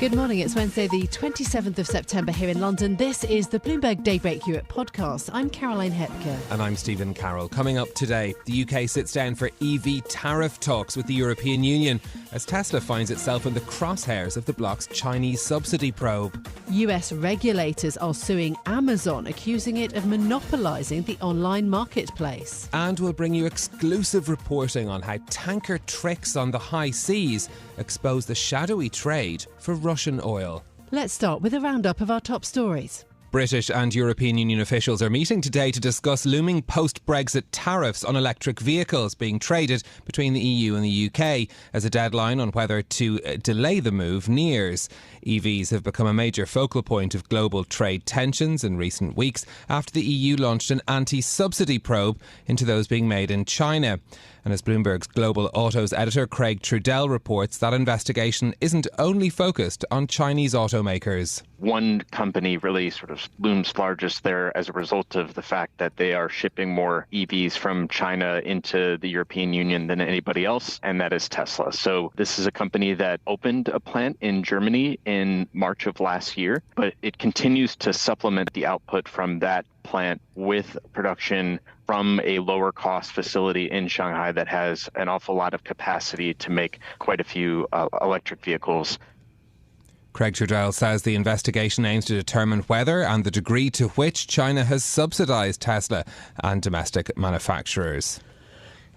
Good morning. It's Wednesday, the 27th of September here in London. This is the Bloomberg Daybreak Europe podcast. I'm Caroline Hepker. And I'm Stephen Carroll. Coming up today, the UK sits down for EV tariff talks with the European Union as Tesla finds itself in the crosshairs of the bloc's Chinese subsidy probe. US regulators are suing Amazon, accusing it of monopolising the online marketplace. And we'll bring you exclusive reporting on how tanker tricks on the high seas expose the shadowy trade for Russian oil. Let's start with a roundup of our top stories. British and European Union officials are meeting today to discuss looming post-Brexit tariffs on electric vehicles being traded between the EU and the UK as a deadline on whether to delay the move nears. EVs have become a major focal point of global trade tensions in recent weeks after the EU launched an anti-subsidy probe into those being made in China. And as Bloomberg's Global Autos editor Craig Trudell reports, that investigation isn't only focused on Chinese automakers. One company really sort of looms largest there as a result of the fact that they are shipping more EVs from China into the European Union than anybody else, and that is Tesla. So this is a company that opened a plant in Germany in March of last year, but it continues to supplement the output from that plant with production from a lower cost facility in Shanghai that has an awful lot of capacity to make quite a few electric vehicles. Craig Trudell says the investigation aims to determine whether and the degree to which China has subsidised Tesla and domestic manufacturers.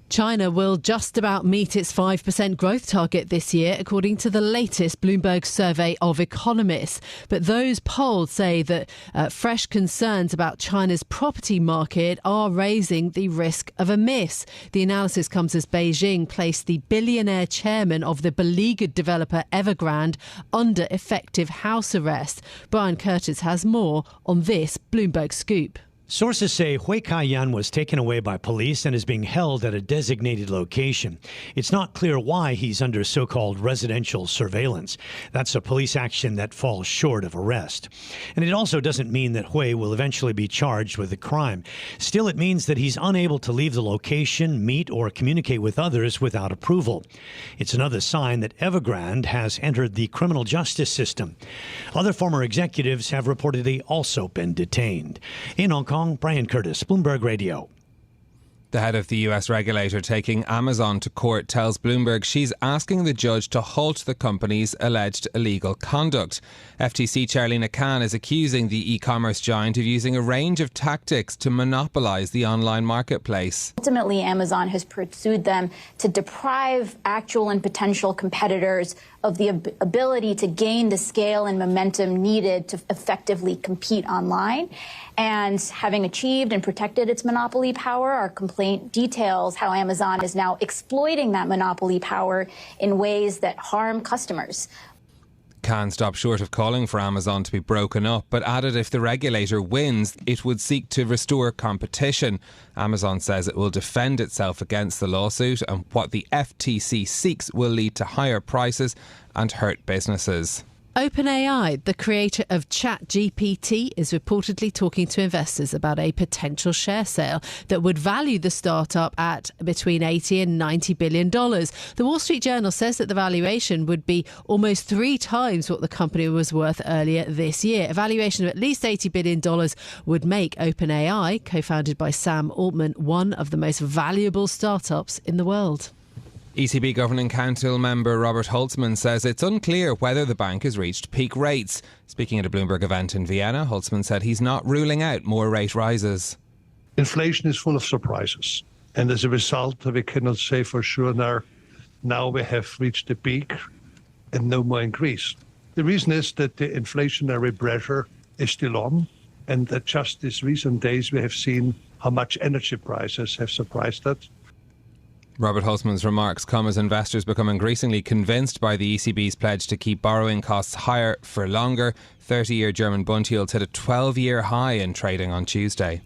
China will just about meet its 5% growth target this year, according to the latest Bloomberg survey of economists. But those polled say that fresh concerns about China's property market are raising the risk of a miss. The analysis comes as Beijing placed the billionaire chairman of the beleaguered developer Evergrande under effective house arrest. Brian Curtis has more on this Bloomberg scoop. Sources say Hui Kai-yan was taken away by police and is being held at a designated location. It's not clear why he's under so-called residential surveillance. That's a police action that falls short of arrest. And it also doesn't mean that Hui will eventually be charged with the crime. Still, it means that he's unable to leave the location, meet, or communicate with others without approval. It's another sign that Evergrande has entered the criminal justice system. Other former executives have reportedly also been detained. In Hong Kong, Brian Curtis, Bloomberg Radio. The head of the US regulator taking Amazon to court tells Bloomberg she's asking the judge to halt the company's alleged illegal conduct. FTC Chair Lina Khan is accusing the e-commerce giant of using a range of tactics to monopolise the online marketplace. Ultimately, Amazon has pursued them to deprive actual and potential competitors of the ability to gain the scale and momentum needed to effectively compete online. And having achieved and protected its monopoly power, our complaint details how Amazon is now exploiting that monopoly power in ways that harm customers. Khan stopped short of calling for Amazon to be broken up, but added if the regulator wins, it would seek to restore competition. Amazon says it will defend itself against the lawsuit, and what the FTC seeks will lead to higher prices and hurt businesses. OpenAI, the creator of ChatGPT, is reportedly talking to investors about a potential share sale that would value the startup at between $80 and $90 billion. The Wall Street Journal says that the valuation would be almost 3 times what the company was worth earlier this year. A valuation of at least $80 billion would make OpenAI, co-founded by Sam Altman, one of the most valuable startups in the world. ECB Governing Council member Robert Holtzmann says it's unclear whether the bank has reached peak rates. Speaking at a Bloomberg event in Vienna, Holtzmann said he's not ruling out more rate rises. Inflation is full of surprises, and as a result, we cannot say for sure now we have reached the peak and no more increase. The reason is that the inflationary pressure is still on, and that just these recent days we have seen how much energy prices have surprised us. Robert Holtzmann's remarks come as investors become increasingly convinced by the ECB's pledge to keep borrowing costs higher for longer. 30-year German bond yields hit a 12-year high in trading on Tuesday.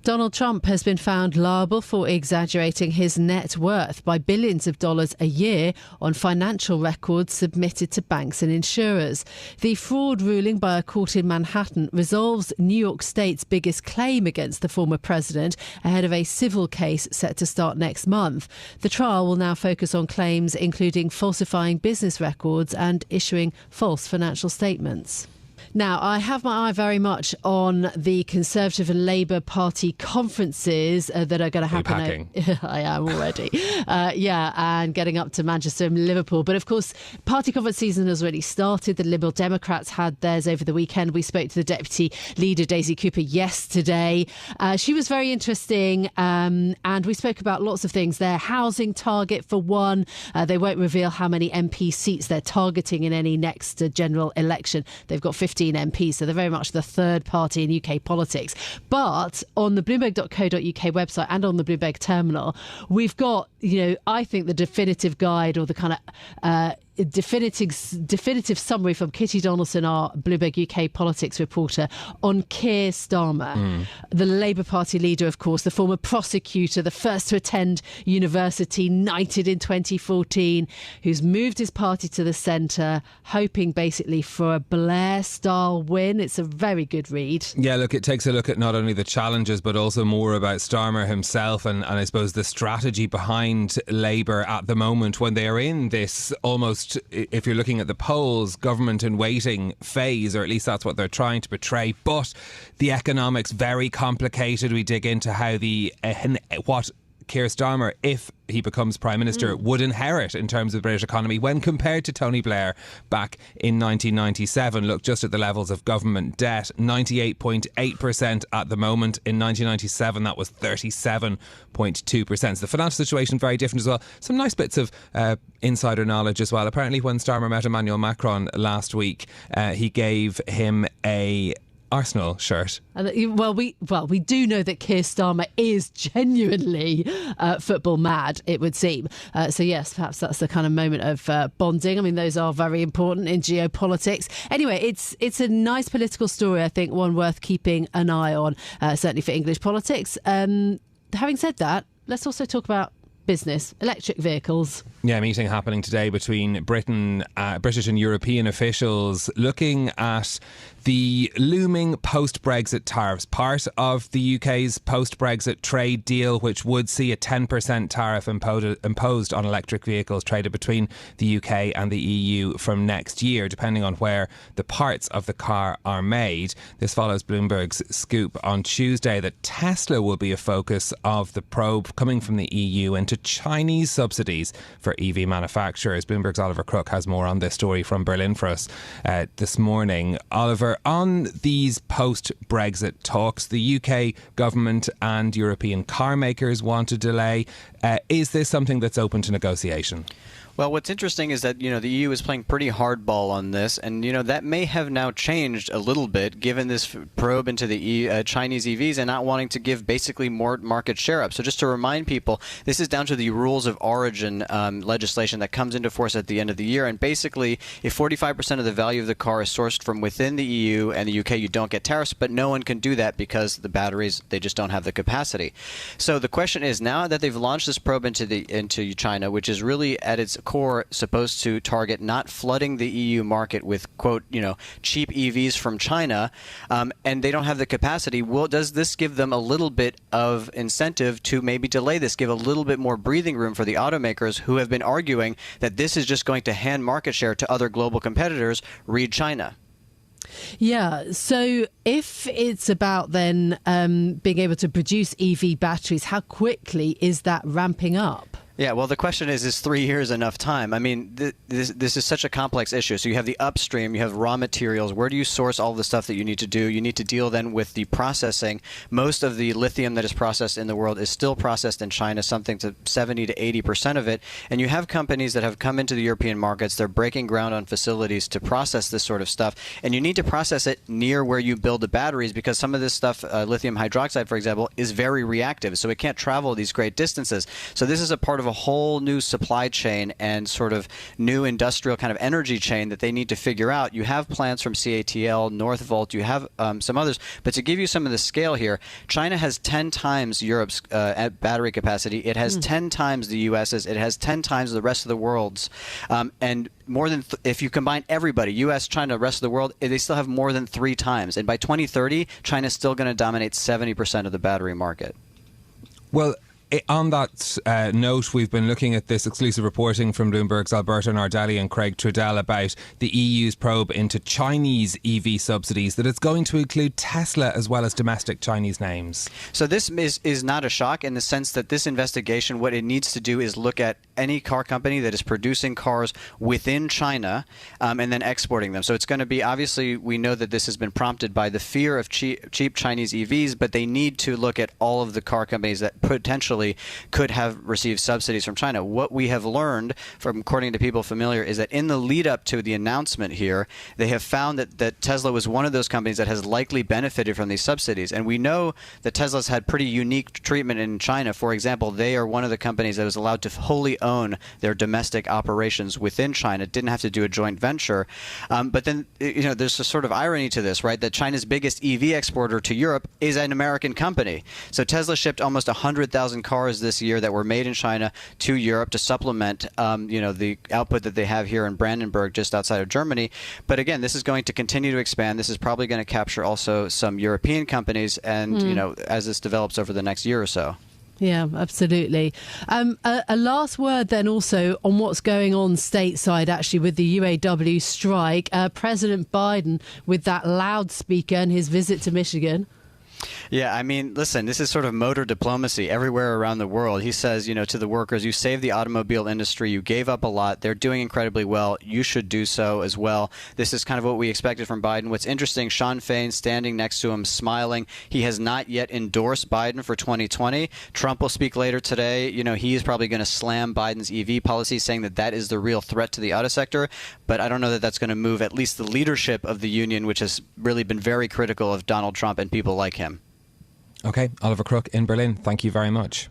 Donald Trump has been found liable for exaggerating his net worth by billions of dollars a year on financial records submitted to banks and insurers. The fraud ruling by a court in Manhattan resolves New York State's biggest claim against the former president ahead of a civil case set to start next month. The trial will now focus on claims including falsifying business records and issuing false financial statements. Now, I have my eye very much on the Conservative and Labour Party conferences that are going to happen. I am already. And getting up to Manchester and Liverpool. But of course, party conference season has already started. The Liberal Democrats had theirs over the weekend. We spoke to the Deputy Leader, Daisy Cooper, yesterday. She was very interesting. And we spoke about lots of things. Their housing target, for one. They won't reveal how many MP seats they're targeting in any next general election. They've got 15 MPs, so they're very much the third party in UK politics. But on the bloomberg.co.uk website and on the Bloomberg terminal, we've got, I think the definitive guide or the kind of definitive summary from Kitty Donaldson, our Bloomberg UK politics reporter, on Keir Starmer, the Labour Party leader, of course, the former prosecutor, the first to attend university, knighted in 2014, who's moved his party to the centre, hoping basically for a Blair-style win. It's a very good read. Yeah, look, it takes a look at not only the challenges, but also more about Starmer himself and I suppose the strategy behind Labour at the moment when they are in this almost, if you're looking at the polls, government in waiting phase, or at least that's what they're trying to portray. But the economics, very complicated. We dig into how what Keir Starmer, if he becomes Prime Minister, would inherit in terms of the British economy when compared to Tony Blair back in 1997. Look just at the levels of government debt, 98.8% at the moment. In 1997, that was 37.2%. So the financial situation very different as well. Some nice bits of insider knowledge as well. Apparently, when Starmer met Emmanuel Macron last week, he gave him a Arsenal shirt. Well, we do know that Keir Starmer is genuinely football mad, it would seem. So yes, perhaps that's the kind of moment of bonding. I mean, those are very important in geopolitics. Anyway, it's a nice political story, I think, one worth keeping an eye on, certainly for English politics. Having said that, let's also talk about business, electric vehicles. Yeah, a meeting happening today between British and European officials looking at the looming post-Brexit tariffs, part of the UK's post-Brexit trade deal, which would see a 10% tariff imposed on electric vehicles traded between the UK and the EU from next year, depending on where the parts of the car are made. This follows Bloomberg's scoop on Tuesday that Tesla will be a focus of the probe coming from the EU into Chinese subsidies for EV manufacturers. Bloomberg's Oliver Crook has more on this story from Berlin for us this morning. Oliver, on these post-Brexit talks, the UK government and European car makers want to delay. Is this something that's open to negotiation? Well, what's interesting is that, the EU is playing pretty hardball on this, and, that may have now changed a little bit given this probe into the Chinese EVs and not wanting to give basically more market share up. So just to remind people, this is down to the rules of origin legislation that comes into force at the end of the year, and basically if 45% of the value of the car is sourced from within the EU and the UK, you don't get tariffs, but no one can do that because the batteries, they just don't have the capacity. So the question is, now that they've launched this probe into China, which is really at its core supposed to target not flooding the EU market with, quote, cheap EVs from China, and they don't have the capacity, does this give them a little bit of incentive to maybe delay this, give a little bit more breathing room for the automakers who have been arguing that this is just going to hand market share to other global competitors, read China? Yeah, so if it's about then being able to produce EV batteries, how quickly is that ramping up? Yeah, well, the question is 3 years enough time? I mean, this is such a complex issue. So you have the upstream, you have raw materials. Where do you source all the stuff that you need to do? You need to deal then with the processing. Most of the lithium that is processed in the world is still processed in China, something to 70 to 80% of it. And you have companies that have come into the European markets. They're breaking ground on facilities to process this sort of stuff. And you need to process it near where you build the batteries because some of this stuff, lithium hydroxide, for example, is very reactive. So it can't travel these great distances. So this is a part of of a whole new supply chain and sort of new industrial kind of energy chain that they need to figure out. You have plants from CATL, Northvolt, you have some others, but to give you some of the scale here, China has 10 times Europe's battery capacity. It has 10 times the US's. It has 10 times the rest of the world's. And more than, if you combine everybody, US, China, rest of the world, they still have more than 3 times. And by 2030, China's still going to dominate 70% of the battery market. Well, on that note, we've been looking at this exclusive reporting from Bloomberg's Alberto Nardelli and Craig Trudell about the EU's probe into Chinese EV subsidies, that it's going to include Tesla as well as domestic Chinese names. So this is not a shock in the sense that this investigation, what it needs to do is look at any car company that is producing cars within China and then exporting them. So it's going to be, obviously, we know that this has been prompted by the fear of cheap Chinese EVs, but they need to look at all of the car companies that potentially could have received subsidies from China. What we have learned, from according to people familiar, is that in the lead up to the announcement here, they have found that Tesla was one of those companies that has likely benefited from these subsidies. And we know that Tesla's had pretty unique treatment in China. For example, they are one of the companies that was allowed to wholly own their domestic operations within China, didn't have to do a joint venture. But then, there's a sort of irony to this, right? That China's biggest EV exporter to Europe is an American company. So Tesla shipped almost 100,000 cars this year that were made in China to Europe to supplement, the output that they have here in Brandenburg, just outside of Germany. But again, this is going to continue to expand. This is probably going to capture also some European companies, and as this develops over the next year or so. Yeah, absolutely. A last word then also on what's going on stateside, actually, with the UAW strike. President Biden with that loudspeaker and his visit to Michigan. Yeah, I mean, listen, this is sort of motor diplomacy everywhere around the world. He says, to the workers, you saved the automobile industry. You gave up a lot. They're doing incredibly well. You should do so as well. This is kind of what we expected from Biden. What's interesting, Sean Fain standing next to him, smiling. He has not yet endorsed Biden for 2020. Trump will speak later today. He is probably going to slam Biden's EV policy, saying that is the real threat to the auto sector. But I don't know that that's going to move at least the leadership of the union, which has really been very critical of Donald Trump and people like him. OK, Oliver Crook in Berlin, thank you very much.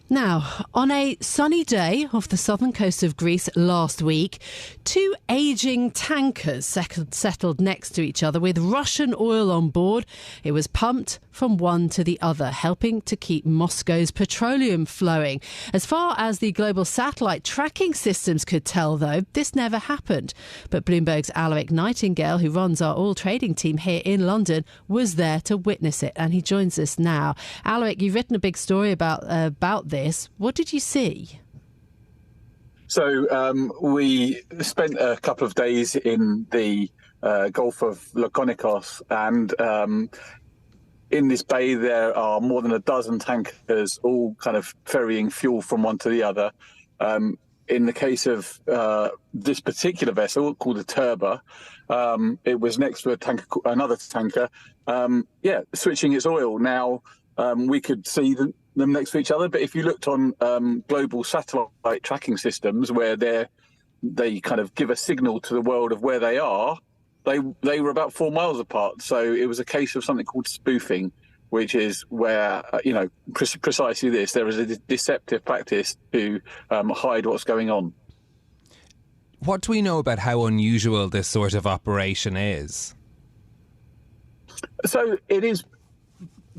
Now, on a sunny day off the southern coast of Greece last week, 2 ageing tankers settled next to each other with Russian oil on board. It was pumped from one to the other, helping to keep Moscow's petroleum flowing. As far as the global satellite tracking systems could tell, though, this never happened. But Bloomberg's Alaric Nightingale, who runs our oil trading team here in London, was there to witness it, and he joins us now. Alaric, you've written a big story about this. What did you see? So we spent a couple of days in the Gulf of Lakonikos, and in this bay there are more than a dozen tankers, all kind of ferrying fuel from one to the other. In the case of this particular vessel called the Turba, it was next to another tanker, switching its oil. Now, we could see them next to each other, but if you looked on global satellite tracking systems where they kind of give a signal to the world of where they are, they were about 4 miles apart. So it was a case of something called spoofing, which is where, precisely this, there is a deceptive practice to hide what's going on. What do we know about how unusual this sort of operation is? So it is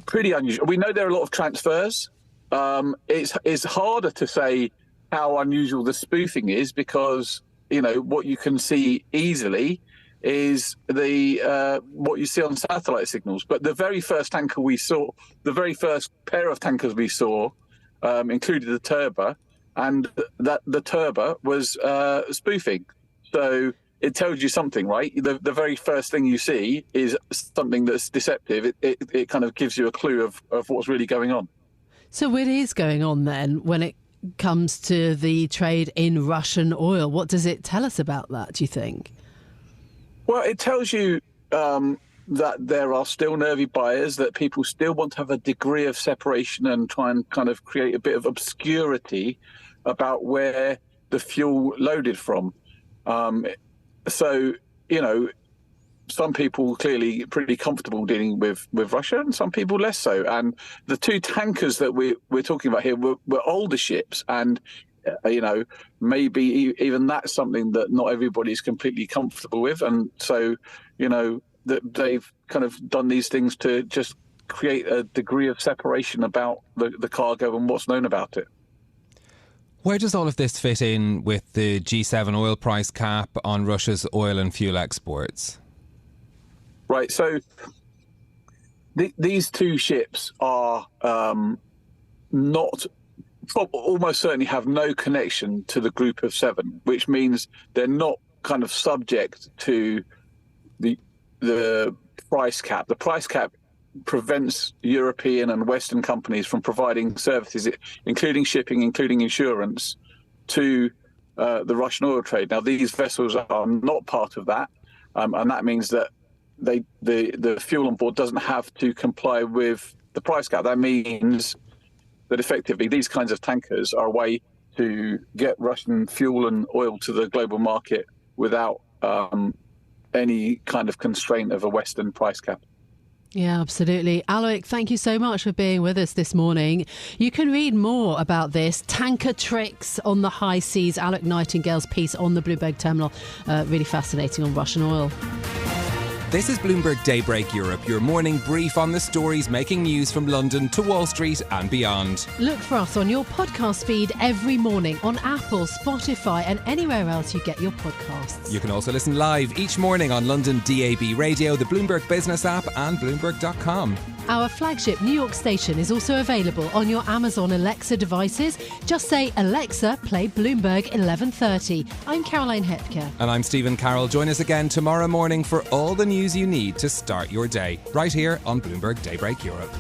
pretty unusual. We know there are a lot of transfers. It's harder to say how unusual the spoofing is because, what you can see easily is what you see on satellite signals. But the very first tanker we saw, the very first pair of tankers we saw, included the Turba, and that the Turba was spoofing. So it tells you something, right? The very first thing you see is something that's deceptive. It kind of gives you a clue of what's really going on. So what is going on then when it comes to the trade in Russian oil? What does it tell us about that, do you think? Well, it tells you that there are still nervy buyers, that people still want to have a degree of separation and try and kind of create a bit of obscurity about where the fuel loaded from. So, some people clearly pretty comfortable dealing with Russia, and some people less so. And the two tankers that we're talking about here were older ships, and maybe even that's something that not everybody's completely comfortable with. And so, that they've kind of done these things to just create a degree of separation about the cargo and what's known about it. Where does all of this fit in with the G7 oil price cap on Russia's oil and fuel exports? Right, so these two ships are almost certainly have no connection to the Group of Seven, which means they're not kind of subject to the price cap. The price cap prevents European and Western companies from providing services, including shipping, including insurance, to the Russian oil trade. Now, these vessels are not part of that, and that means that the fuel on board doesn't have to comply with the price cap. That means that effectively these kinds of tankers are a way to get Russian fuel and oil to the global market without any kind of constraint of a Western price cap. Yeah, absolutely. Aloik, thank you so much for being with us this morning. You can read more about this, tanker tricks on the high seas, Aloik Nightingale's piece on the Bloomberg terminal. Really fascinating on Russian oil. This is Bloomberg Daybreak Europe, your morning brief on the stories making news from London to Wall Street and beyond. Look for us on your podcast feed every morning on Apple, Spotify and anywhere else you get your podcasts. You can also listen live each morning on London DAB Radio, the Bloomberg Business app and Bloomberg.com. Our flagship New York station is also available on your Amazon Alexa devices. Just say, Alexa, play Bloomberg 1130. I'm Caroline Hepker. And I'm Stephen Carroll. Join us again tomorrow morning for all the news you need to start your day, right here on Bloomberg Daybreak Europe.